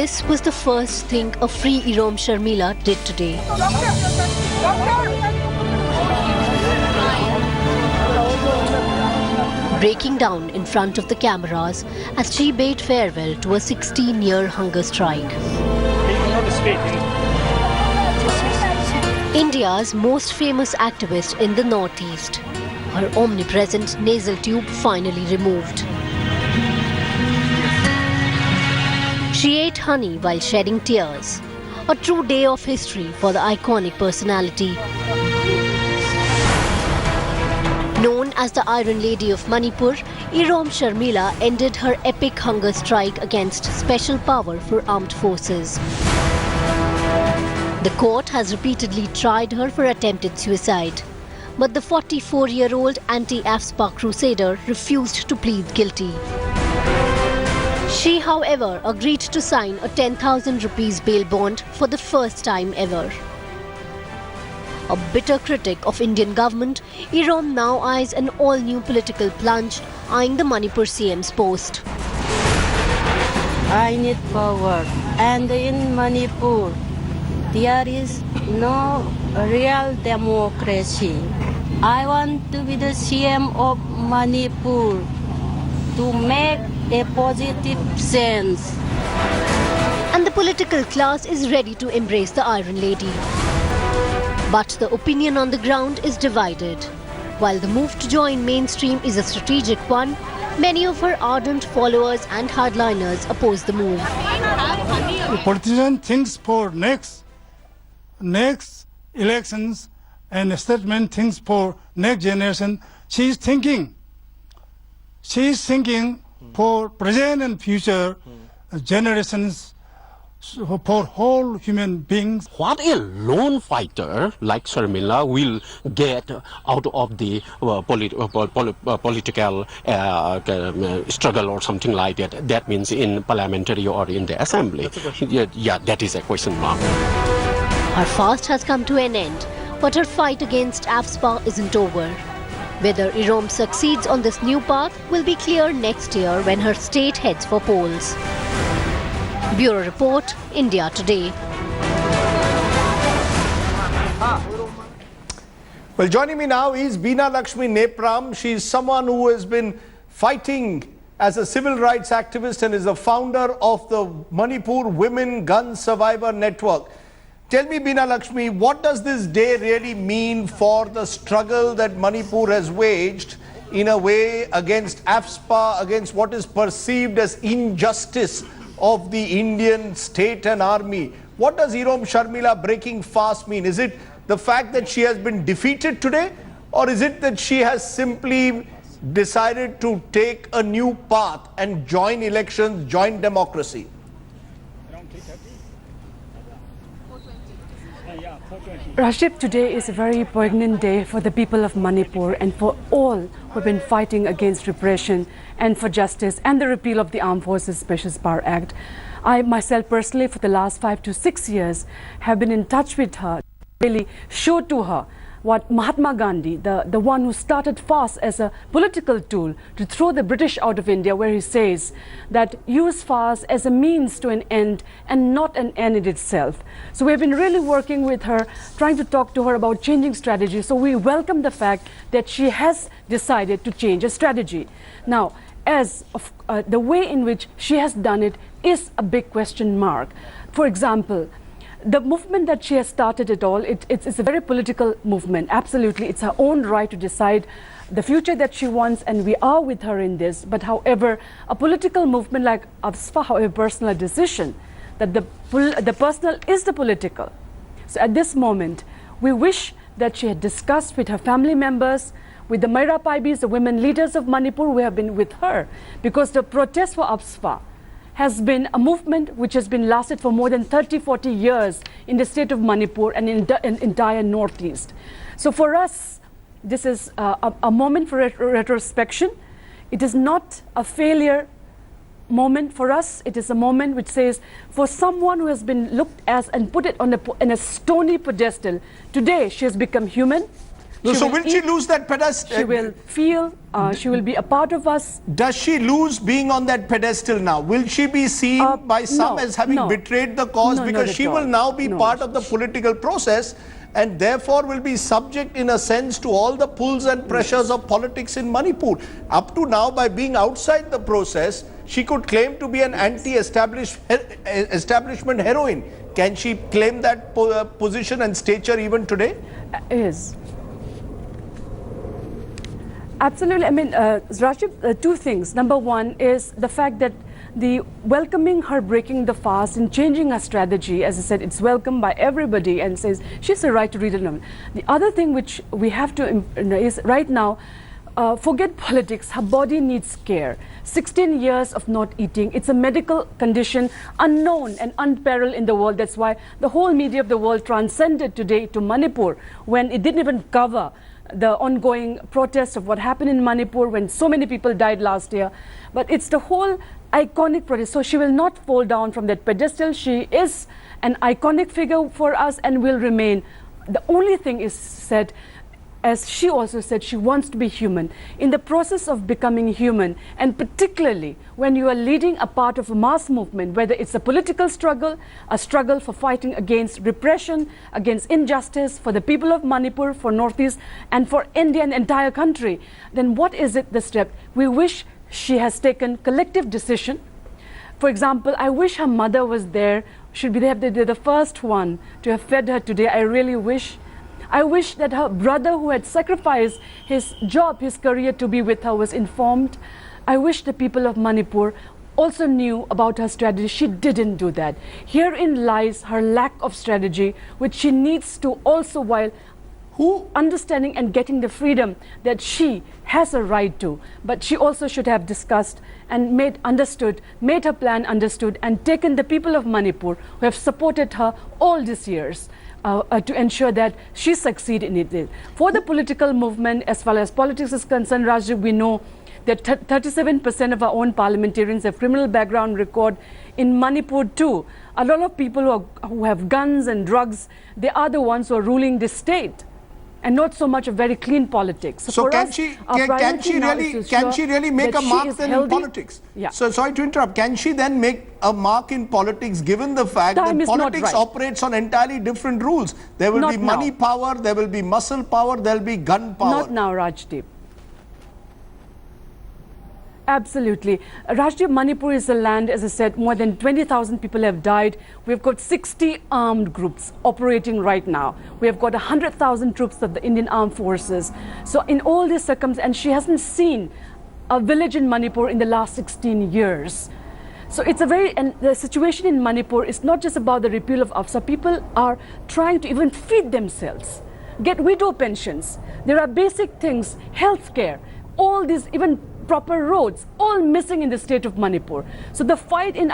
This was the first thing a free Irom Sharmila did today. Breaking down in front of the cameras as she bade farewell to a 16-year hunger strike. India's most famous activist in the northeast. Her omnipresent nasal tube finally removed. She ate honey while shedding tears. A true day of history for the iconic personality. Known as the Iron Lady of Manipur, Irom Sharmila ended her epic hunger strike against special power for armed forces. The court has repeatedly tried her for attempted suicide, but the 44-year-old anti-AFSPA crusader refused to plead guilty. She, however, agreed to sign a 10,000 rupees bail bond for the first time ever. A bitter critic of Indian government, Irom now eyes an all-new political plunge, eyeing the Manipur CM's post. I need power, and in Manipur, there is no real democracy. I want to be the CM of Manipur to make a positive sense. And the political class is ready to embrace the Iron Lady. But the opinion on the ground is divided. While the move to join mainstream is a strategic one, many of her ardent followers and hardliners oppose the move. The politician thinks for next elections, and the statesman thinks for next generation. She is thinking for present and future generations, for whole human beings. What a lone fighter like Sharmila will get out of the political struggle or something like that. That means in parliamentary or in the assembly. Yeah, that is a question mark. Her fast has come to an end, but her fight against AFSPA isn't over. Whether Irom succeeds on this new path will be clear next year when her state heads for polls. Bureau Report, India Today. Well, joining me now is Veena Lakshmi Nepram. She is someone who has been fighting as a civil rights activist and is the founder of the Manipur Women Gun Survivor Network. Tell me, Veena Lakshmi, what does this day really mean for the struggle that Manipur has waged in a way against AFSPA, against what is perceived as injustice of the Indian state and army? What does Irom Sharmila breaking fast mean? Is it the fact that she has been defeated today, or is it that she has simply decided to take a new path and join elections, join democracy? Rashid, today is a very poignant day for the people of Manipur and for all who have been fighting against repression and for justice and the repeal of the Armed Forces Special Power Act. I myself personally, for the last 5 to 6 years, have been in touch with her, really showed to her what Mahatma Gandhi, the one who started fast as a political tool to throw the British out of India, where he says that use fast as a means to an end and not an end in itself. So we've been really working with her, trying to talk to her about changing strategy. So we welcome the fact that she has decided to change her strategy. Now, as of, the way in which she has done it is a big question mark. For example, the movement that she has started it all, it's a very political movement. Absolutely, it's her own right to decide the future that she wants, and we are with her in this. But however, a political movement like AFSPA, however, personal decision, that the personal is the political. So at this moment, we wish that she had discussed with her family members, with the Maira Paibis, the women leaders of Manipur who have been with her, because the protest for AFSPA has been a movement which has been lasted for more than 30-40 years in the state of Manipur and in the entire Northeast. So for us, this is a moment for retrospection. It is not a failure moment for us. It is a moment which says, for someone who has been looked as and put it on a stony pedestal, today she has become human. No, so will she eat, lose that pedestal? She will feel, she will be a part of us. Does she lose being on that pedestal now? Will she be seen by some no, as having no. betrayed the cause? No, because not she at will all. now be No. part of the political process and therefore will be subject in a sense to all the pulls and pressures of politics in Manipur. Up to now, by being outside the process, she could claim to be an anti-establishment heroine. Can she claim that position and stature even today? Is. Absolutely. I mean, Rajib, two things. Number one is the fact that the welcoming her breaking the fast and changing her strategy, as I said, it's welcomed by everybody and says she has a right to read it. The other thing which we have to is right now, forget politics, her body needs care. 16 years of not eating, it's a medical condition unknown and unparalleled in the world. That's why the whole media of the world transcended today to Manipur when it didn't even cover the ongoing protest of what happened in Manipur when so many people died last year. But it's the whole iconic protest. So she will not fall down from that pedestal. She is an iconic figure for us and will remain. The only thing is said, as she also said, she wants to be human. In the process of becoming human, and particularly when you are leading a part of a mass movement, whether it's a political struggle, a struggle for fighting against repression, against injustice, for the people of Manipur, for Northeast, and for India and the entire country, then what is it the step? We wish she has taken collective decision. For example, I wish her mother was there. Should be the first one to have fed her today. I really wish. I wish that her brother, who had sacrificed his job, his career to be with her, was informed. I wish the people of Manipur also knew about her strategy. She didn't do that. Herein lies her lack of strategy, which she needs to also, while understanding and getting the freedom that she has a right to, but she also should have discussed and made her plan understood, and taken the people of Manipur who have supported her all these years to ensure that she succeed in it. For the political movement, as far as politics is concerned, Rajiv, we know that 37% of our own parliamentarians have criminal background record. In Manipur too, a lot of people who have guns and drugs, they are the ones who are ruling the state, and not so much a very clean politics. So can she really make a mark then in politics? Yeah. So sorry to interrupt. Can she then make a mark in politics, given the fact that politics operates on entirely different rules? There will be money power, there will be muscle power, there will be gun power. Not now, Rajdeep. Absolutely. Rajdeep, Manipur is a land, as I said, more than 20,000 people have died. We've got 60 armed groups operating right now. We have got 100,000 troops of the Indian Armed Forces. So in all these circumstances, and she hasn't seen a village in Manipur in the last 16 years. So it's and the situation in Manipur is not just about the repeal of AFSPA. People are trying to even feed themselves, get widow pensions. There are basic things, health care, all these, even proper roads, all missing in the state of Manipur. So the fight in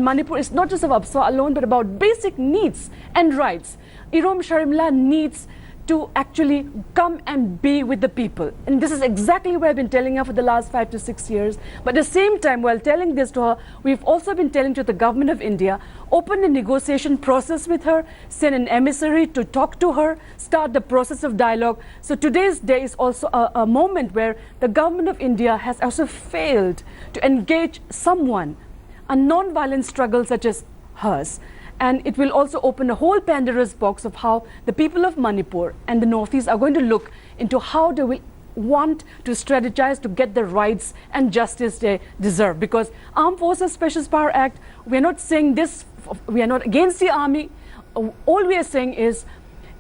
Manipur is not just about AFSPA alone, but about basic needs and rights. Irom Sharmila needs to actually come and be with the people. And this is exactly what I've been telling her for the last 5 to 6 years. But at the same time, while telling this to her, we've also been telling to the government of India, open a negotiation process with her, send an emissary to talk to her, start the process of dialogue. So today's day is also a moment where the government of India has also failed to engage someone, a non-violent struggle such as hers. And it will also open a whole Pandora's box of how the people of Manipur and the Northeast are going to look into how they will want to strategize to get the rights and justice they deserve. Because Armed Forces Special Power Act, we are not saying this, we are not against the army. All we are saying is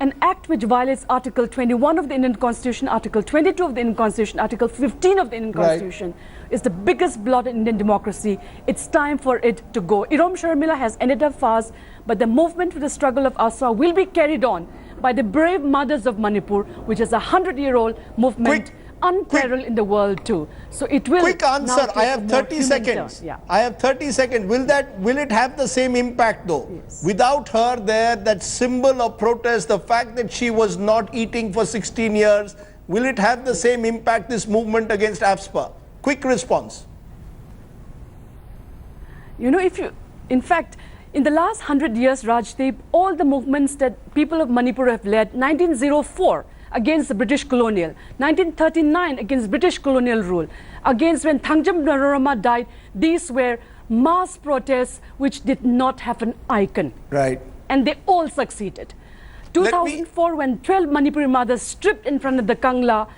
an act which violates Article 21 of the Indian Constitution, Article 22 of the Indian Constitution, Article 15 of the Indian Constitution, is the biggest blot in Indian democracy. It's time for it to go. Irom Sharmila has ended her fast, but the movement for the struggle of AFSPA will be carried on by the brave mothers of Manipur, which is a 100-year-old movement, unparalleled in the world too. So it will. Quick answer. I have 30 seconds. Yeah. I have 30 seconds. Will it have the same impact though? Yes. Without her there, that symbol of protest, the fact that she was not eating for 16 years, will it have the same impact, this movement against AFSPA? Quick response. You know, in fact, in the last 100 years, Rajdeep, all the movements that people of Manipur have led, 1904, against the British colonial, 1939 against British colonial rule, against when Thangjam Narorama died. These were mass protests which did not have an icon. Right. And they all succeeded. 2004, when 12 Manipuri mothers stripped in front of the Kangla,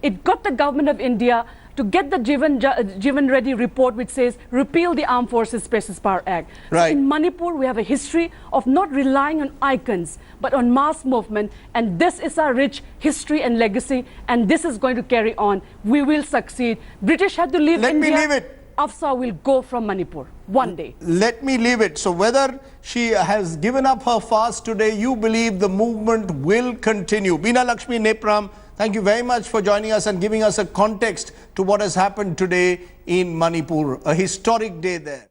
it got the government of India to get the Jivan Reddy report which says repeal the Armed Forces Special Power Act. Right. So in Manipur, we have a history of not relying on icons, but on mass movement. And this is our rich history and legacy. And this is going to carry on. We will succeed. British had to leave India. Let me leave it. AFSPA will go from Manipur one day. Let me leave it. So whether she has given up her fast today, you believe the movement will continue. Beena Lakshmi Nepram, thank you very much for joining us and giving us a context to what has happened today in Manipur. A historic day there.